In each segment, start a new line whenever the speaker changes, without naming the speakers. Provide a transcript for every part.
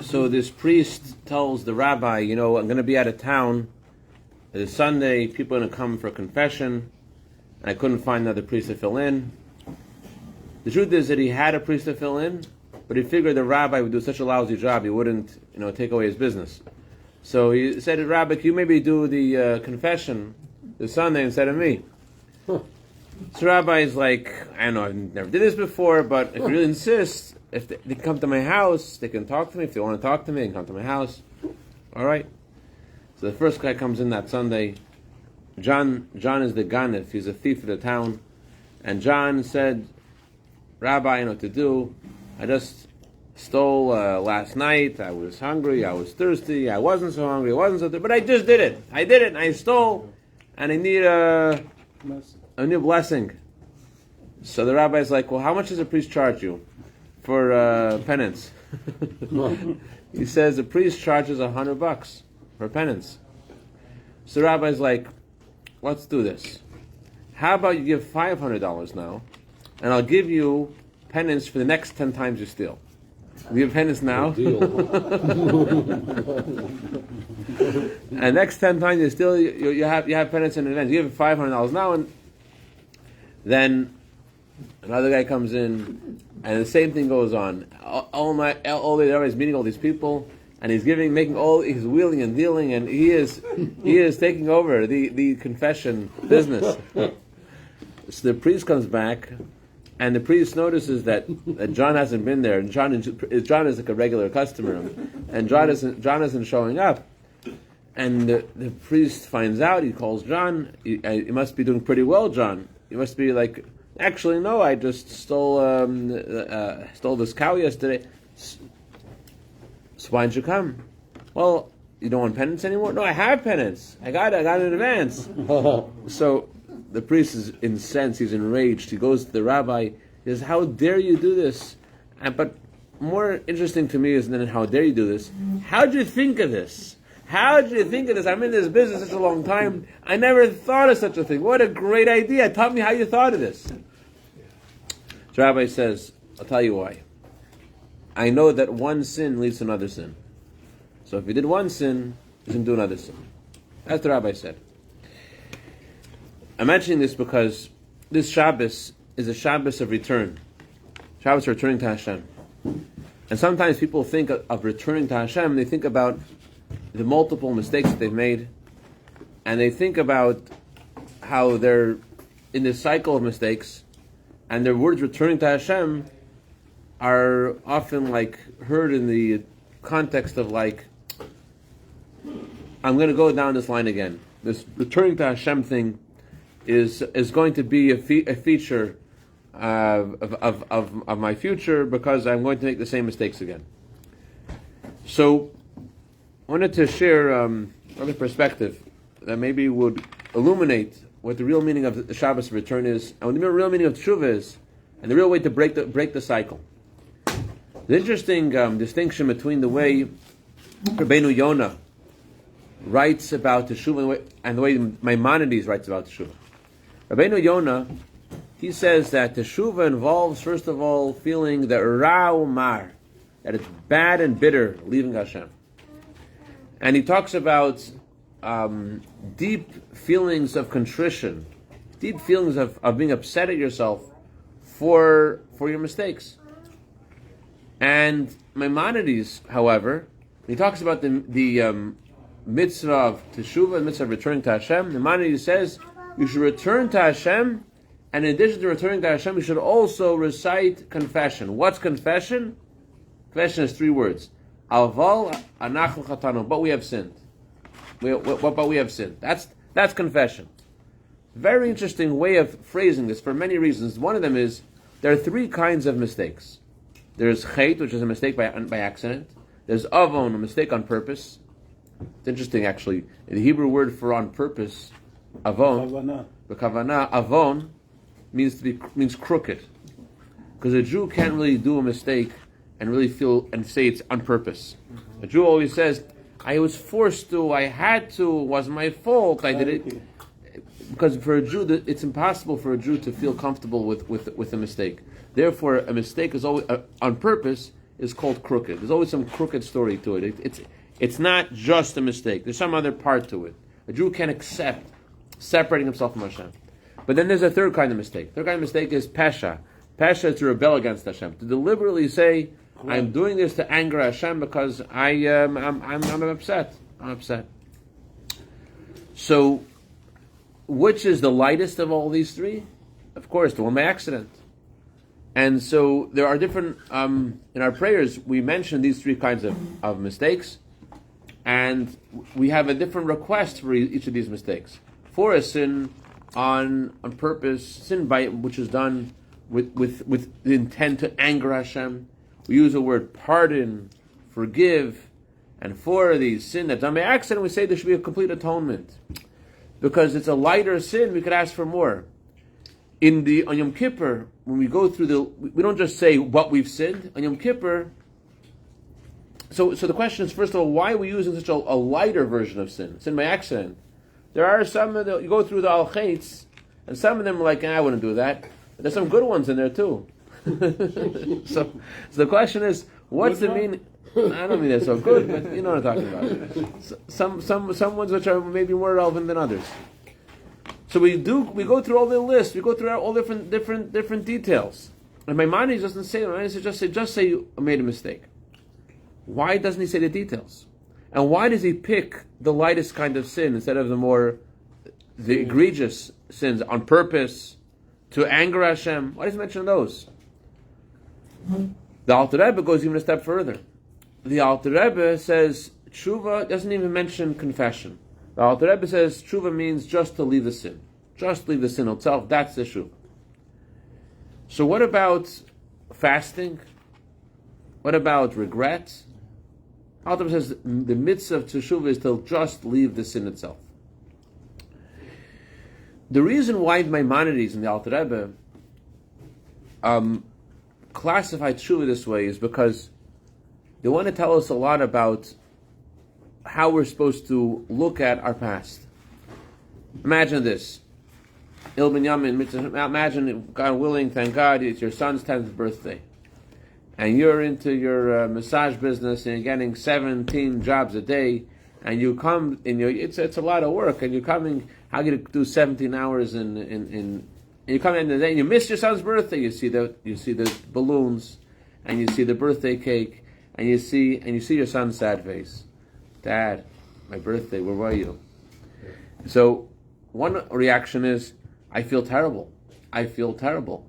So this priest tells the rabbi, I'm going to be out of town. It's Sunday, people are going to come for confession, and I couldn't find another priest to fill in. The truth is that he had a priest to fill in, but he figured the rabbi would do such a lousy job, he wouldn't, take away his business. So he said to Rabbi, can you maybe do the confession this Sunday instead of me? So Rabbi is like, I know, I've never did this before, but if you really insist, if they can come to my house, they can talk to me. If they want to talk to me, they can come to my house. All right. So the first guy comes in that Sunday. John is the ganef. He's a thief of the town. And John said, Rabbi, I know what to do. I just stole last night. I was hungry. I was thirsty. I wasn't so hungry. I wasn't so thirsty. But I just did it. I did it, and I stole. And I need a new blessing. So the rabbi is like, well, how much does a priest charge you for penance? He says the priest charges $100 for penance. So the rabbi is like, let's do this. How about you give $500 now, and I'll give you penance for the next 10 times you steal. You give penance now. And next 10 times you steal, you have penance in advance. You give $500 now, and then another guy comes in, and the same thing goes on. All day, everybody's meeting all these people, and he's he's wheeling and dealing, and he is taking over the confession business. So the priest comes back, and the priest notices that John hasn't been there, and John is like a regular customer, and John isn't showing up. And the priest finds out. He calls John. You must be doing pretty well, John. You must be like, actually, no, I just stole this cow yesterday. So why didn't you come? Well, you don't want penance anymore? No, I have penance. I got it in advance. So the priest is incensed. He's enraged. He goes to the rabbi. He says, how dare you do this? But more interesting to me is than how dare you do this. How did you think of this? How did you think of this? I'm in this business such a long time. I never thought of such a thing. What a great idea. Tell me how you thought of this. The rabbi says, I'll tell you why. I know that one sin leads to another sin. So if you did one sin, you can do another sin. That's what the rabbi said. I'm mentioning this because this Shabbos is a Shabbos of return. Shabbos returning to Hashem. And sometimes people think of returning to Hashem, they think about the multiple mistakes that they've made, and they think about how they're in this cycle of mistakes, and their words returning to Hashem are often heard in the context of I'm going to go down this line again. This returning to Hashem thing is going to be a feature of my future, because I'm going to make the same mistakes again. So I wanted to share another perspective that maybe would illuminate what the real meaning of the Shabbos return is, and what the real meaning of Teshuvah is, and the real way to break the cycle. The interesting distinction between the way Rabbeinu Yonah writes about Teshuvah and the way Maimonides writes about Teshuvah. Rabbeinu Yonah, he says that Teshuvah involves, first of all, feeling the Ra Mar, that it's bad and bitter leaving Hashem. And he talks about deep feelings of contrition, deep feelings of being upset at yourself for your mistakes. And Maimonides, however, he talks about the mitzvah of Teshuvah, the mitzvah of returning to Hashem. Maimonides says you should return to Hashem, and in addition to returning to Hashem, you should also recite confession. What's confession? Confession is 3 words. Aval anachnu chatanu, but we have sinned. But we have sinned. That's confession. Very interesting way of phrasing this for many reasons. One of them is there are 3 kinds of mistakes. There's chet, which is a mistake by accident. There's avon, a mistake on purpose. It's interesting, actually. The Hebrew word for on purpose, avon, b'kavana, avon means crooked, because a Jew can't really do a mistake and really feel and say it's on purpose. A Jew always says, I was forced to, I had to, it wasn't my fault, I did it. Because for a Jew, it's impossible for a Jew to feel comfortable with a mistake. Therefore, a mistake is always on purpose is called crooked. There's always some crooked story to it. It's not just a mistake. There's some other part to it. A Jew can accept separating himself from Hashem. But then there's a third kind of mistake. Third kind of mistake is pesha. Pesha is to rebel against Hashem. To deliberately say, I'm doing this to anger Hashem because I'm upset. I'm upset. So, which is the lightest of all these three? Of course, the one by accident. And so there are different, in our prayers, we mention these three kinds of mistakes, and we have a different request for each of these mistakes. For a sin on purpose, sin which is done with the intent to anger Hashem, we use the word pardon, forgive, and for the sin that's done by accident, we say there should be a complete atonement. Because it's a lighter sin, we could ask for more. On Yom Kippur, when we go through we don't just say what we've sinned. On Yom Kippur, so the question is, first of all, why are we using such a lighter version of sin by accident? There are some, you go through the al-chaitz, and some of them are like, I wouldn't do that. But there's some good ones in there too. so the question is, what's the meaning? I don't mean they're so good, but you know what I'm talking about. Some ones which are maybe more relevant than others. So we go through all the lists, we go through all different details. And Maimonides doesn't say that. Maimonides just say you made a mistake. Why doesn't he say the details? And why does he pick the lightest kind of sin instead of the egregious sins on purpose to anger Hashem? Why does he mention those? The Alter Rebbe goes even a step further. The Alter Rebbe says tshuva doesn't even mention confession. The Alter Rebbe says tshuva means just to leave the sin. Just leave the sin itself. That's the tshuva. So what about fasting? What about regret? Alter Rebbe says the mitzvah of tshuva is to just leave the sin itself. The reason why Maimonides and the Alter Rebbe classified tshuva this way is because they want to tell us a lot about how we're supposed to look at our past. Imagine this. Imagine, God willing, thank God, it's your son's 10th birthday. And you're into your massage business and you're getting 17 jobs a day. And you come, it's a lot of work. And you're coming, how are you going to do 17 hours and you come in the day and you miss your son's birthday. You see the balloons and you see the birthday cake and you see your son's sad face. Dad, my birthday, where were you? So one reaction is, I feel terrible. I feel terrible.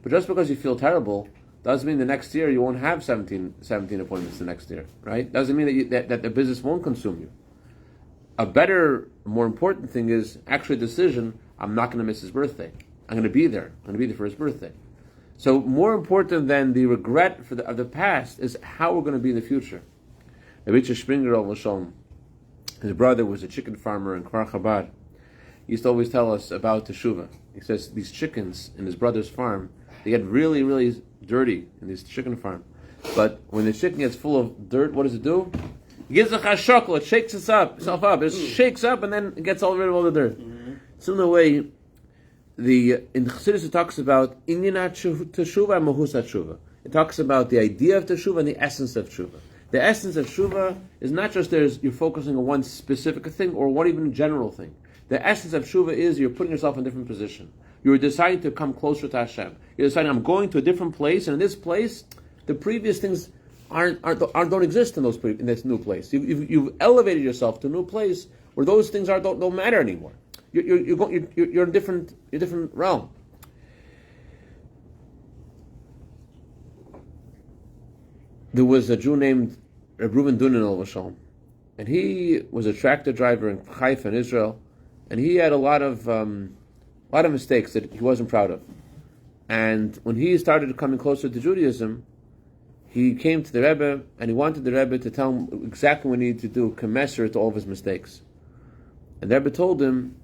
But just because you feel terrible doesn't mean the next year you won't have 17 appointments the next year, right? Doesn't mean that the business won't consume you. A better, more important thing is actually a decision, I'm not going to miss his birthday. I'm going to be there. I'm going to be there for his birthday. So more important than the regret of the past is how we're going to be in the future. Rabbi Moshe, his brother was a chicken farmer in Kfar Chabad. He used to always tell us about teshuvah. He says these chickens in his brother's farm, they get really, really dirty in this chicken farm. But when the chicken gets full of dirt, what does it do? It gives a chashakal, it shakes itself up. It shakes up and then it gets rid of all the dirt. Similar way, in chassidus it talks about inyan teshuvah and mahus teshuvah. It talks about the idea of teshuvah and the essence of teshuvah. The essence of teshuvah is not just you're focusing on one specific thing or one even general thing. The essence of teshuvah is you're putting yourself in a different position. You're deciding to come closer to Hashem. You're deciding, I'm going to a different place, and in this place, the previous things don't exist in this new place. You've elevated yourself to a new place where those things don't matter anymore. You're in a different realm. There was a Jew named Rabbi Dunin, and he was a tractor driver in Haifa in Israel, and he had a lot of mistakes that he wasn't proud of. And when he started coming closer to Judaism, he came to the Rebbe and he wanted the Rebbe to tell him exactly what he needed to do, commensurate to all of his mistakes. And the Rebbe told him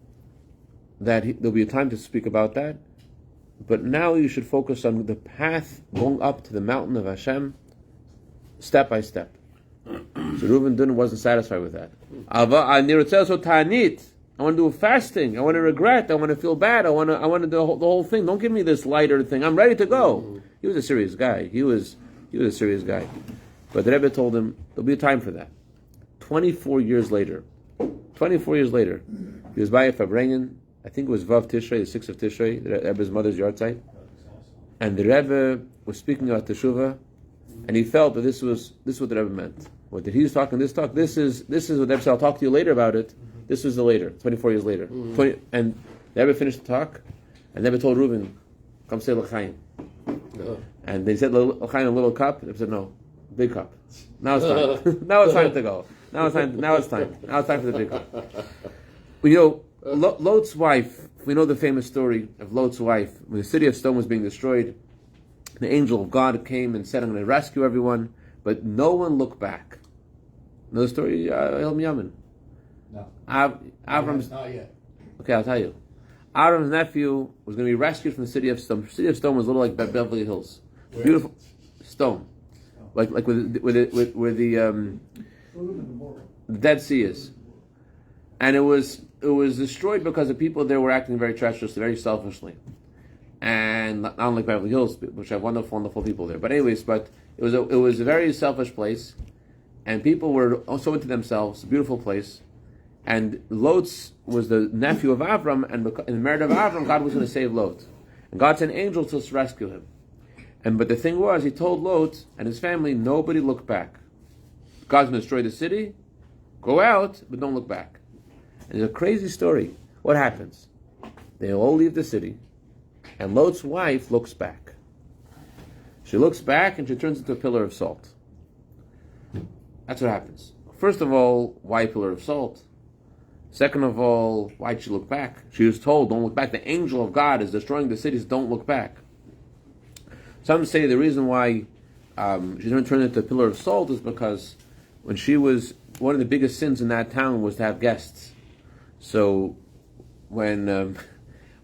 that there'll be a time to speak about that, but now you should focus on the path going up to the mountain of Hashem, step by step. So Reuven Dunin wasn't satisfied with that. I want to do fasting. I want to regret. I want to feel bad. I want to do the whole thing. Don't give me this lighter thing. I'm ready to go. He was a serious guy. He was He was a serious guy. But the Rebbe told him, there'll be a time for that. 24 years later, he was by a farbrengen. I think it was Vav Tishrei, the 6th of Tishrei, the Rebbe's mother's yahrzeit. And the Rebbe was speaking about Teshuvah, and he felt that this was what the Rebbe meant. What did he was talking this talk? This is what the Rebbe said. I'll talk to you later about it. This was the later, 24 years later. And the Rebbe finished the talk, and the Rebbe told Reuben, "Come say l'chaim." And they said l'chaim, a little cup. The Rebbe said, "No, big cup. Now it's time. Now it's time to go. Now it's time. Now it's time for the big cup." Lot's wife. We know the famous story of Lot's wife. When the city of Sodom was being destroyed, the angel of God came and said, "I'm going to rescue everyone," but no one looked back. Know the story, El Yamin?
No.
Avram's
not yet.
Okay, I'll tell you. Avram's nephew was going to be rescued from the city of Sodom. The city of Sodom was a little like Beverly Hills. Beautiful Sodom, like where the Dead Sea is, and it was destroyed because the people there were acting very treacherously, very selfishly, and not unlike Beverly Hills, which have wonderful people there. But anyways, it was a very selfish place, and people were also into themselves. A beautiful place, and Lot was the nephew of Avram, and in the merit of Avram, God was going to save Lot, and God sent angels to rescue him. But the thing was, he told Lot and his family, nobody look back. God's going to destroy the city. Go out, but don't look back. And it's a crazy story. What happens? They all leave the city, and Lot's wife looks back. She looks back, and she turns into a pillar of salt. That's what happens. First of all, why pillar of salt? Second of all, why'd she look back? She was told, don't look back. The angel of God is destroying the cities, don't look back. Some say the reason why she didn't turn into a pillar of salt is because when she was, one of the biggest sins in that town was to have guests. So when the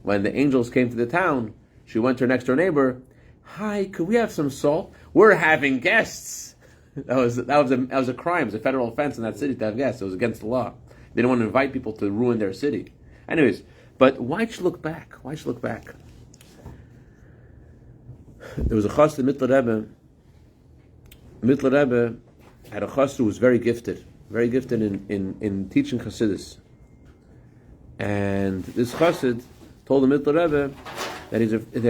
angels came to the town, she went to her next door neighbor. Hi, could we have some salt? We're having guests. That was a crime. It was a federal offense in that city to have guests. It was against the law. They didn't want to invite people to ruin their city. Anyways, but why'd she look back? Why'd she look back? There was a chassid, Mittler Rebbe. Mittler Rebbe had a chassid who was very gifted in teaching chassidus. And this chassid told the Mittler Rebbe that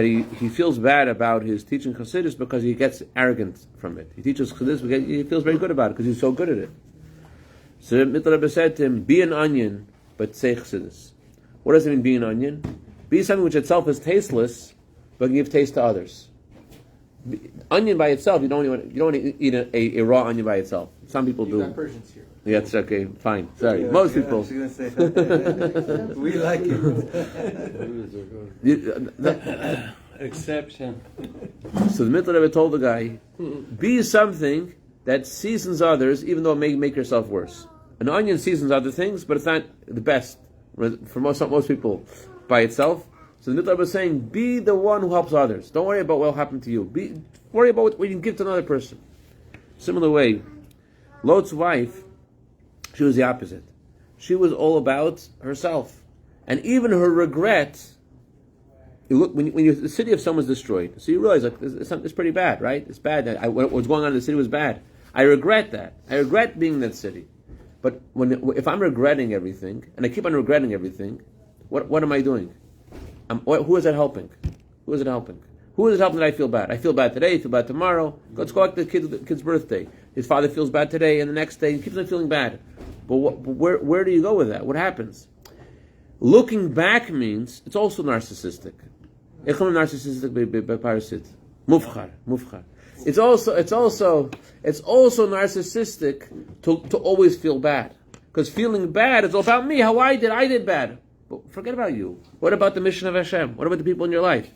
he feels bad about his teaching chassidus because he gets arrogant from it. He teaches chassidus, he feels very good about it because he's so good at it. So Mittler Rebbe said to him, be an onion, but say chassidus. What does it mean, be an onion? Be something which itself is tasteless, but can give taste to others. Onion by itself, you don't want to eat a raw onion by itself. Some people do.
Got Persians here.
Yeah, it's okay, fine. Sorry, most people.
We like it.
Exception.
So the Mittler Rebbe told the guy, be something that seasons others, even though it may make yourself worse. An onion seasons other things, but it's not the best for most people by itself. So the Mittler Rebbe was saying, be the one who helps others. Don't worry about what will happen to you. Worry about what you can give to another person. Similar way, Lot's wife, she was the opposite. She was all about herself. And even her regret, you look, when the city of someone's destroyed, so you realize it's pretty bad, right? It's bad. What's going on in the city was bad. I regret that. I regret being in that city. But if I'm regretting everything, and I keep on regretting everything, what am I doing? Who is that helping? Who is it helping? Who is it helping that I feel bad? I feel bad today, I feel bad tomorrow. Let's go back to the kid's birthday. His father feels bad today, and the next day he keeps on feeling bad. But where do you go with that? What happens? Looking back means it's also narcissistic. Mufchar. It's also narcissistic to always feel bad. Because feeling bad is all about me, how I did bad. But forget about you. What about the mission of Hashem? What about the people in your life?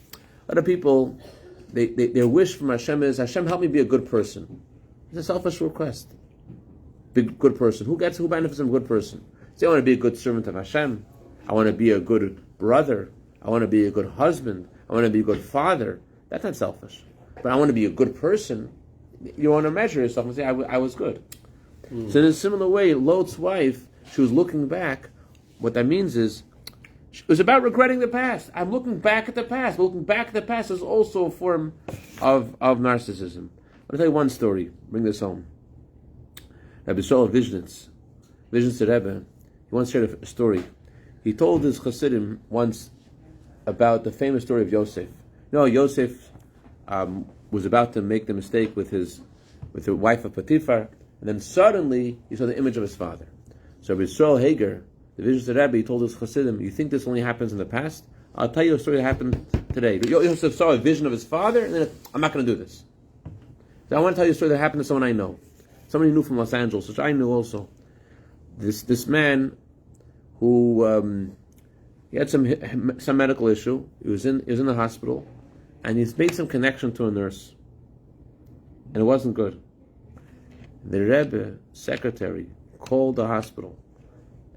Other people, their wish from Hashem is, Hashem, help me be a good person. It's a selfish request. Be a good person. Who benefits from a good person? Say, I want to be a good servant of Hashem. I want to be a good brother. I want to be a good husband. I want to be a good father. That's not selfish. But I want to be a good person. You want to measure yourself and say, I was good. So in a similar way, Lot's wife, she was looking back. What that means is, it was about regretting the past. I'm looking back at the past. Looking back at the past is also a form of narcissism. I'll tell you one story. Bring this home. Rabbi Moshe Levin, Visions to Rebbe, he once shared a story. He told his chassidim once about the famous story of Yosef. Yosef was about to make the mistake with the wife of Potiphar, and then suddenly he saw the image of his father. So Rabbi Yisrael Hager, the Visions to Rebbe, he told his chassidim, "You think this only happens in the past? I'll tell you a story that happened today." Yosef saw a vision of his father, and then I'm not going to do this. So I want to tell you a story that happened to someone I know. Somebody knew from Los Angeles, which I knew also. This man who he had some medical issue. He was in the hospital, and he's made some connection to a nurse, and it wasn't good. The Rebbe secretary called the hospital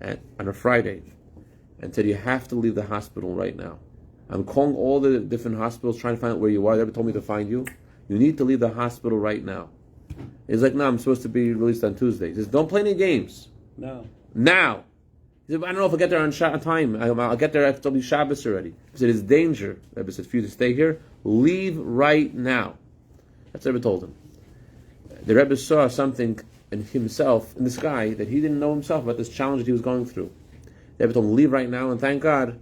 on a Friday and said, "You have to leave the hospital right now. I'm calling all the different hospitals trying to find out where you are. They never told me to find you. You need to leave the hospital right now." He's like, "No, I'm supposed to be released on Tuesday." He says, "Don't play any games.
No.
Now." He said, "I don't know if I'll get there on time. I'll get there after it'll be Shabbos already." He said, "It's danger." The Rebbe said, "For you to stay here, leave right now." That's what the Rebbe told him. The Rebbe saw something in himself, in this guy, that he didn't know himself about this challenge that he was going through. The Rebbe told him, "Leave right now," and thank God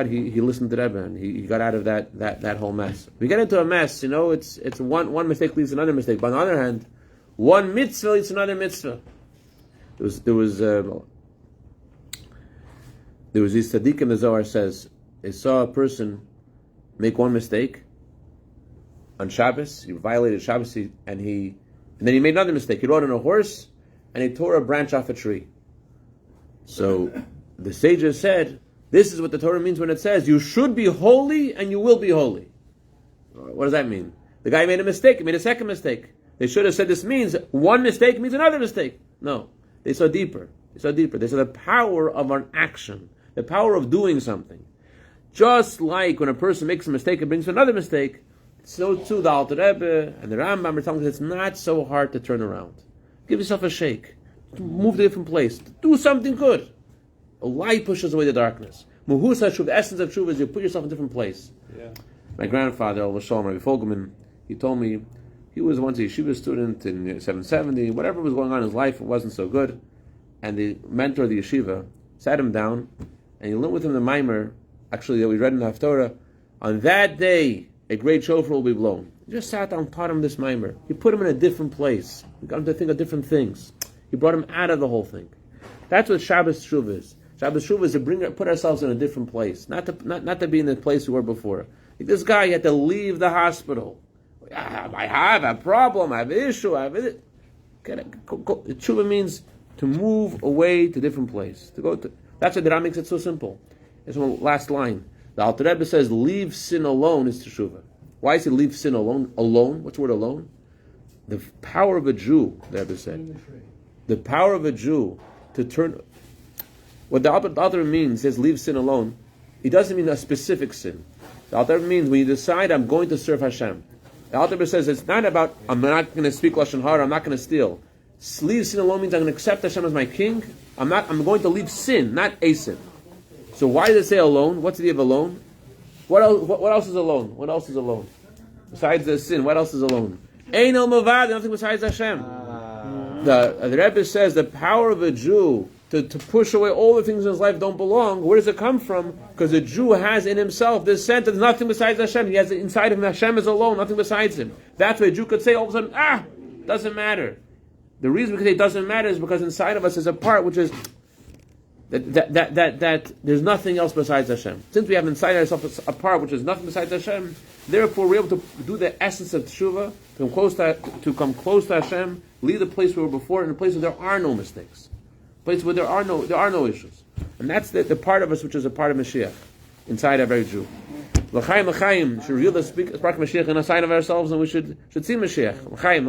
he listened to the Rebbe and he got out of that whole mess. We get into a mess, it's one mistake leads to another mistake. But on the other hand, one mitzvah leads to another mitzvah. There was this tzaddik in the Zohar says, they saw a person make one mistake on Shabbos. He violated Shabbos, and then he made another mistake. He rode on a horse and he tore a branch off a tree. So the sages said, this is what the Torah means when it says, you should be holy and you will be holy. What does that mean? The guy made a mistake, he made a second mistake. They should have said this means one mistake means another mistake. No, they saw deeper. They saw the power of an action, the power of doing something. Just like when a person makes a mistake and brings another mistake, so too the Alter Rebbe and the Rambam are telling us it's not so hard to turn around. Give yourself a shake. Move to a different place. Do something good. A light pushes away the darkness. Muhus HaShuv, the essence of Shuv is you put yourself in a different place. Yeah. My grandfather, Shalom, Rabbi Fogelman, he told me he was once a yeshiva student in 770. Whatever was going on in his life, it wasn't so good. And the mentor of the yeshiva sat him down and he learned with him the mimer, actually that we read in the Haftorah, on that day a great shofar will be blown. He just sat down and taught him this mimer. He put him in a different place. He got him to think of different things. He brought him out of the whole thing. That's what Shabbos Shuv is. Shabbos Shuv is to put ourselves in a different place, not to be in the place we were before. Like this guy, he had to leave the hospital. I have a problem, I have an issue, Tshuva means to move away to a different place. That's why the Ram makes it so simple. It's one last line. The Alter Rebbe says, leave sin alone is Teshuvah. Why is it leave sin alone? Alone? What's the word alone? The power of a Jew, the Rebbe said. The power of a Jew to turn... What the Alter Rebbe means is leave sin alone. It doesn't mean a specific sin. The Alter Rebbe means when you decide, I'm going to serve Hashem. The Alter Rebbe says it's not about, I'm not going to speak Lashon Hara, I'm not going to steal. Leave sin alone means I'm going to accept Hashem as my king. I'm going to leave sin, not a sin. So why does it say alone? What's the idea of alone? What else is alone? What else is alone? Besides the sin, what else is alone? Ein el mavad, nothing besides Hashem. The Rebbe says the power of a Jew to push away all the things in his life don't belong. Where does it come from? Because a Jew has in himself this sense that there's nothing besides Hashem. He has inside him, Hashem is alone, nothing besides him. That's why a Jew could say all of a sudden, doesn't matter. The reason we can say it doesn't matter is because inside of us is a part which is that there's nothing else besides Hashem. Since we have inside ourselves a part which is nothing besides Hashem, therefore we're able to do the essence of Teshuvah, to come close to Hashem, leave the place where we were before, in a place where there are no mistakes, a place where there are no issues, and that's the part of us which is a part of Mashiach inside every Jew. L'chaim should reveal the spark of Mashiach inside of ourselves, and we should see Mashiach. L'chaim.